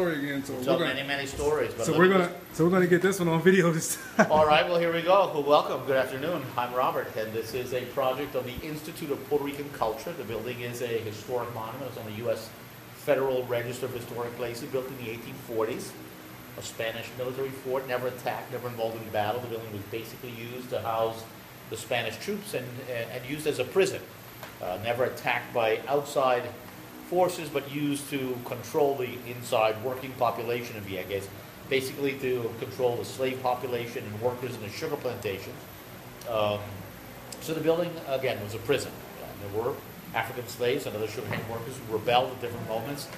again, so tell many stories. But we're gonna get this one on video this time. All right, well here we go. Well, welcome. Good afternoon. I'm Robert, and this is a project of the Institute of Puerto Rican Culture. The building is a historic monument. It's on the U.S. Federal Register of Historic Places, built in the 1840s. A Spanish military fort, never attacked, never involved in battle. The building was basically used to house the Spanish troops and used as a prison. Never attacked by outside forces, but used to control the inside working population of Vieques, basically to control the slave population and workers in the sugar plantations. So the building, again, was a prison. There were African slaves and other sugarcane workers who rebelled at different moments,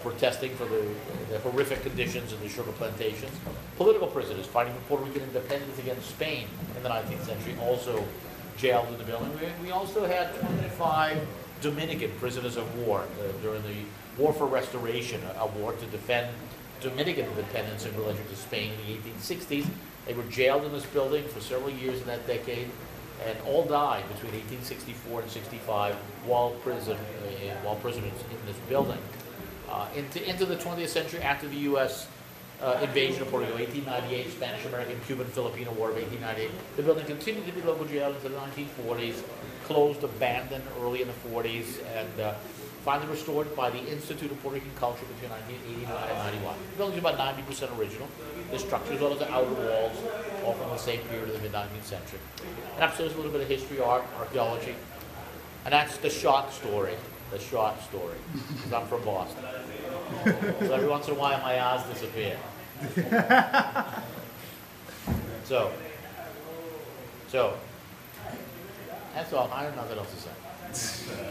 protesting for the horrific conditions in the sugar plantations. Political prisoners fighting for Puerto Rican independence against Spain in the 19th century, also jailed in the building. We also had 25 Dominican prisoners of war during the War for Restoration, a war to defend Dominican independence in relation to Spain in the 1860s. They were jailed in this building for several years in that decade, and all died between 1864 and 65 while prisoners in this building. Into the 20th century, after the U.S. Invasion of Puerto Rico, 1898, Spanish-American, Cuban, Filipino War of 1898, the building continued to be local jail into the 1940s, closed, abandoned early in the 40s, and finally restored by the Institute of Puerto Rican Culture between 1989 and 91. The building is about 90% original. The structure, as well as the outer walls, all from the same period of the mid-19th century. And upstairs, a little bit of history, art, archaeology, and that's the short story. The short story, because I'm from Boston. So every once in a while my eyes disappear. So, that's all. I have nothing else to say.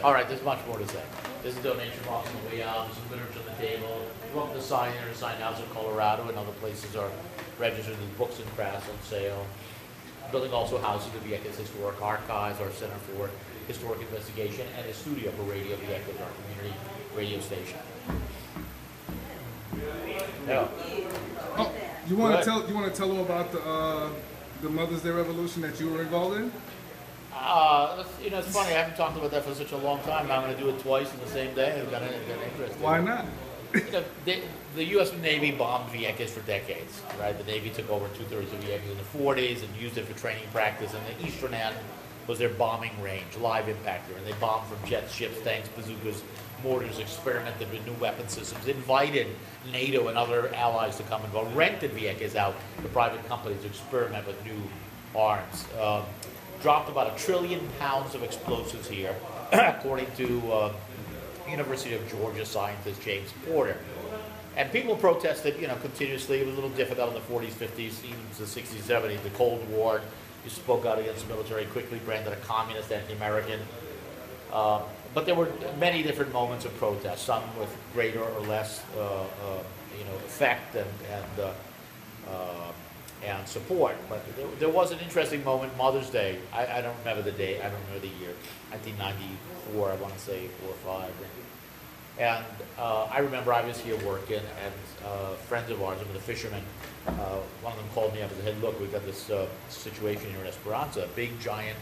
All right, there's much more to say. There's a donation box on the way out. There's some literature on the table. You want the sign there, the sign house in Colorado, and other places are registered as books and crafts on sale. The building also houses the Vieques Historic Archives, our Center for Historic Investigation, and a studio for Radio Vieques, our community radio station. Yeah. Oh, you want to tell them about the Mother's Day Revolution that you were involved in? You know, it's funny. I haven't talked about that for such a long time. Now I'm going to do it twice in the same day. It's kind of interesting. Why not? You know, the U.S. Navy bombed Vieques for decades, right? The Navy took over 2/3 of Vieques in the 40s and used it for training practice, and the eastern end was their bombing range, live impactor, and they bombed from jets, ships, tanks, bazookas, mortars, experimented with new weapon systems, invited NATO and other allies to come involved, rented Vieques out to private companies to experiment with new arms. Dropped about 1 trillion pounds of explosives here, according to University of Georgia scientist James Porter. And people protested, you know, continuously. It was a little difficult in the 40s, 50s, even the 60s, 70s, the Cold War. You spoke out against the military, quickly branded a communist, anti-American. But there were many different moments of protest, some with greater or less, effect and support. But there was an interesting moment, Mother's Day. I don't remember the day, I don't remember the year, 1994, I want to say, 4 or 5. And I remember I was here working, and friends of ours, some of the fishermen, one of them called me up and said, look, we've got this situation here in Esperanza. A big, giant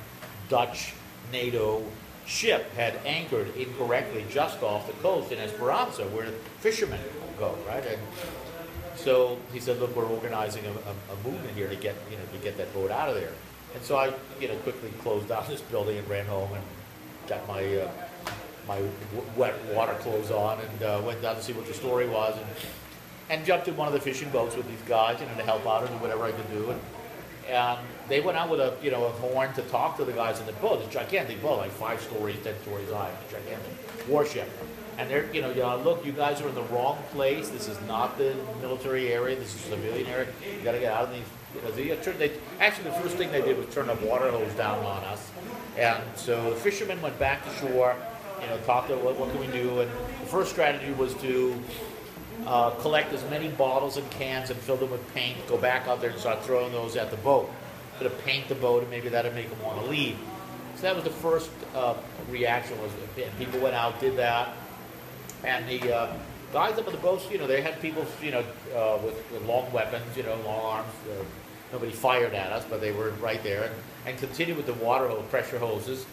Dutch NATO ship had anchored incorrectly just off the coast in Esperanza, where fishermen go, right? And so he said, look, we're organizing a movement here to get that boat out of there. And so I, quickly closed down this building and ran home and got my wet water clothes on and went down to see what the story was and jumped in one of the fishing boats with these guys, to help out and do whatever I could do. And they went out with a horn to talk to the guys in the boat. It's a gigantic boat, like 5 stories, 10 stories high, a gigantic warship. And they're, look, you guys are in the wrong place. This is not the military area. This is a civilian area. You got to get out of these. Actually, the first thing they did was turn a water hose down on us. And so the fishermen went back to shore, talked to what can we do. And the first strategy was to collect as many bottles and cans and fill them with paint, go back out there and start throwing those at the boat. Sort of paint the boat, and maybe that'll make them want to leave. So that was the first reaction. And people went out, did that. And the guys up on the boats, they had people, with long weapons, long arms. Nobody fired at us, but they were right there. And continued with the water hose, pressure hoses.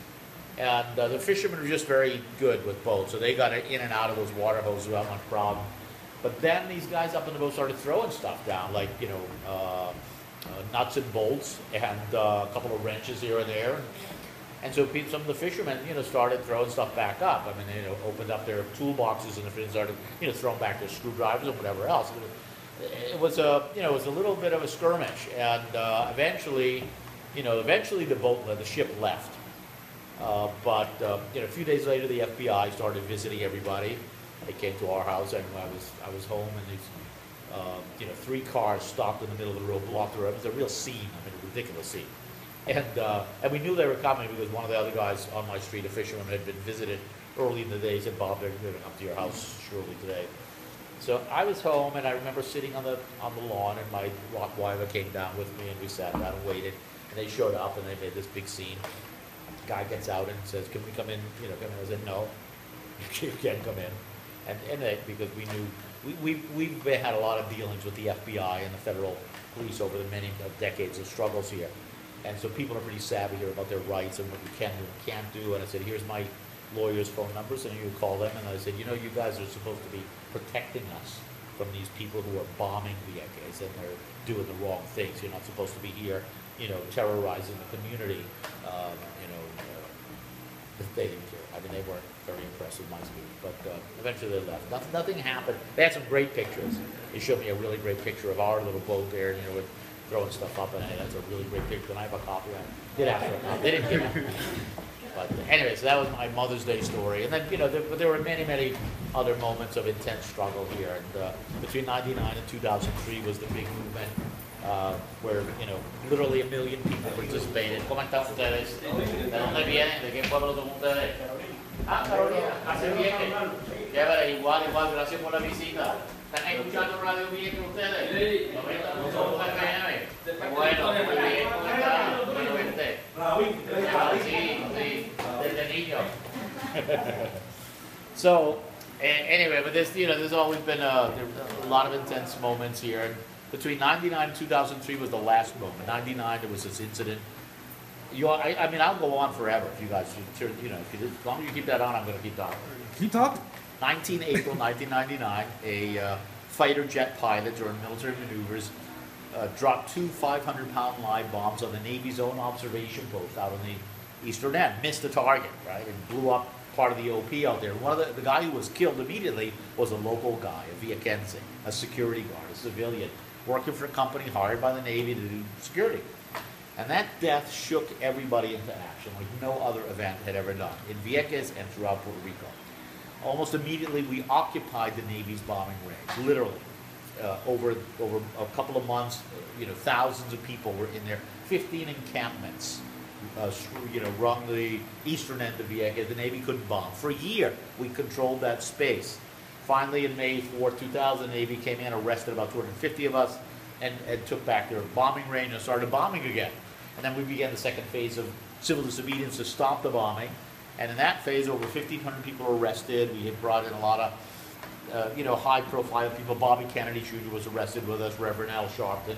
And the fishermen were just very good with boats, so they got in and out of those water hoses without much problem. But then these guys up in the boat started throwing stuff down, like, nuts and bolts and a couple of wrenches here and there. And so some of the fishermen, started throwing stuff back up. I mean, they, opened up their toolboxes and started, throwing back their screwdrivers and whatever else. It was a little bit of a skirmish, and eventually the ship left. But a few days later, the FBI started visiting everybody. They came to our house, and I was home, and these 3 cars stopped in the middle of the road, blocked the road. It was a real scene, a ridiculous scene. And we knew they were coming because one of the other guys on my street, a fisherman, had been visited early in the day. He said, "Bob, they're going to come to your house surely today." So I was home, and I remember sitting on the lawn, and my Rottweiler came down with me, and we sat down and waited. And they showed up, and they made this big scene. The guy gets out and says, "Can we come in?" Come in. I said, "No, you can't come in." And because we knew we've had a lot of dealings with the FBI and the federal police over the many decades of struggles here. And so people are pretty savvy here about their rights and what you can do and can't do. And I said, "Here's my lawyer's phone numbers, and you call them." And I said, "You guys are supposed to be protecting us from these people who are bombing Vieques, and they're doing the wrong things. You're not supposed to be here, terrorizing the community." They didn't care. I mean, they weren't very impressed with my speech. But eventually they left. Nothing happened. They had some great pictures. They showed me a really great picture of our little boat there, with throwing stuff up, and that's a really great picture. And I have a copy of it. Did ask for a copy. They didn't give it. But anyway, so that was my Mother's Day story. And then, there were many, many other moments of intense struggle here. And between '99 and 2003 was the big movement where, literally 1 million people participated. ¿Cómo están ustedes? ¿De dónde vienen? ¿De qué pueblo son ustedes? Ah, Carolina, hace Vieques. Chévere, igual, gracias por la visita. ¿Están escuchando Radio Vieques ustedes? Sí. 90.1 FM. Bueno, muy bien, ¿cómo están? Bueno, vente. Sí, desde niño. So, anyway, but there's always been a lot of intense moments here. And between '99 and 2003 was the last moment. '99, there was this incident. I'll go on forever if you guys, as long as you keep that on, I'm going to keep talking. Keep talking. 19 April 1999, a fighter jet pilot during military maneuvers dropped 2 500-pound live bombs on the Navy's own observation post out on the eastern end. Missed the target, right, and blew up part of the OP out there. One of the guy who was killed immediately was a local guy, a Viequense, a security guard, a civilian, working for a company hired by the Navy to do security. And that death shook everybody into action like no other event had ever done in Vieques and throughout Puerto Rico. Almost immediately, we occupied the Navy's bombing range, literally. Over a couple of months, thousands of people were in there. 15 encampments, rung the eastern end of Vieques. The Navy couldn't bomb. For a year, we controlled that space. Finally, in May 4, 2000, the Navy came in, arrested about 250 of us, and took back their bombing range and started bombing again. And then we began the second phase of civil disobedience to stop the bombing. And in that phase, over 1,500 people were arrested. We had brought in a lot of, high-profile people. Bobby Kennedy Jr. was arrested with us. Reverend Al Sharpton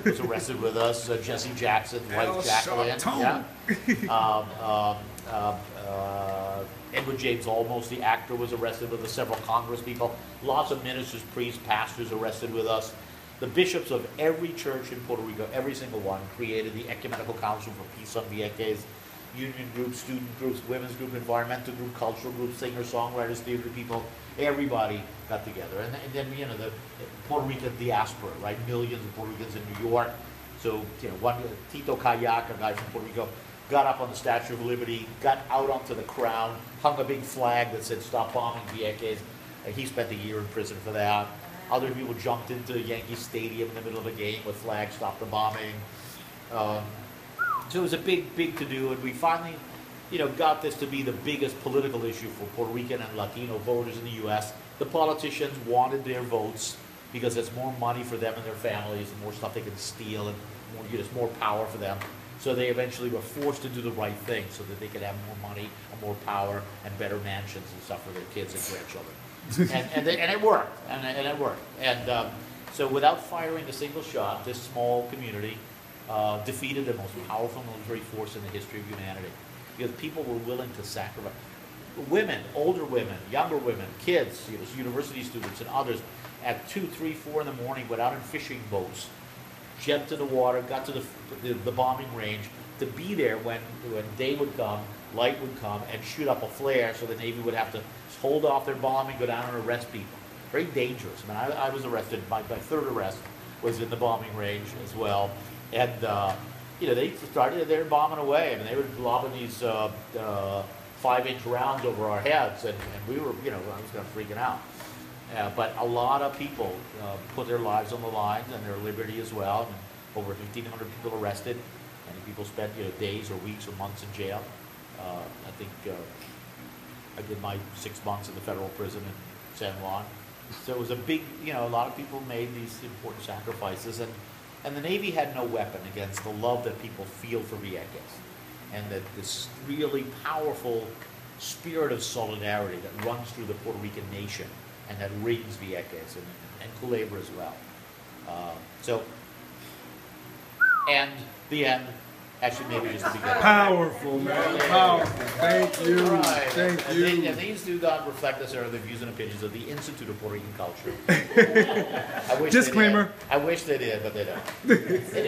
was arrested with us. Jesse Jackson's wife, Jacqueline. Edward James Olmos, the actor, was arrested with us. Several Congress people. Lots of ministers, priests, pastors arrested with us. The bishops of every church in Puerto Rico, every single one, created the Ecumenical Council for Peace on Vieques. Union groups, student groups, women's group, environmental group, cultural groups, singers, songwriters, theater people, everybody got together. And then, the Puerto Rican diaspora, right? Millions of Puerto Ricans in New York. So, Tito Kayak, a guy from Puerto Rico, got up on the Statue of Liberty, got out onto the crown, hung a big flag that said, "Stop bombing Vieques." He spent a year in prison for that. Other people jumped into Yankee Stadium in the middle of a game with flags, "Stop the bombing." So it was a big to-do, and we finally, got this to be the biggest political issue for Puerto Rican and Latino voters in the U.S. The politicians wanted their votes because it's more money for them and their families, and more stuff they can steal, and more power for them. So they eventually were forced to do the right thing so that they could have more money and more power and better mansions and stuff for their kids and grandchildren. and it worked, and it worked. And so without firing a single shot, this small community defeated the most powerful military force in the history of humanity, because people were willing to sacrifice. Women, older women, younger women, kids, university students, and others at 2, 3, 4 in the morning, went out in fishing boats, jumped in the water, got to the bombing range, to be there when day would come, light would come, and shoot up a flare, so the Navy would have to hold off their bombing, go down and arrest people. Very dangerous. I mean, I was arrested. My third arrest was in the bombing range as well, and you know, they started there bombing away. I mean, they were lobbing these 5-inch rounds over our heads, and we were, you know, I was kind of freaking out. But a lot of people put their lives on the line and their liberty as well. And over 1,500 people arrested. Many people spent, you know, days or weeks or months in jail. I think I did my 6 months in the federal prison in San Juan. So it was a big, you know, a lot of people made these important sacrifices, and the Navy had no weapon against the love that people feel for Vieques, and that this really powerful spirit of solidarity that runs through the Puerto Rican nation, and that rings Vieques and Culebra as well. And the end. Actually, maybe just the beginning. Powerful, man. Powerful. Thank you. Right. Thank you. And these do not reflect necessarily the views and opinions of the Institute of Puerto Rican Culture. I wish Disclaimer. I wish they did, but they don't. They do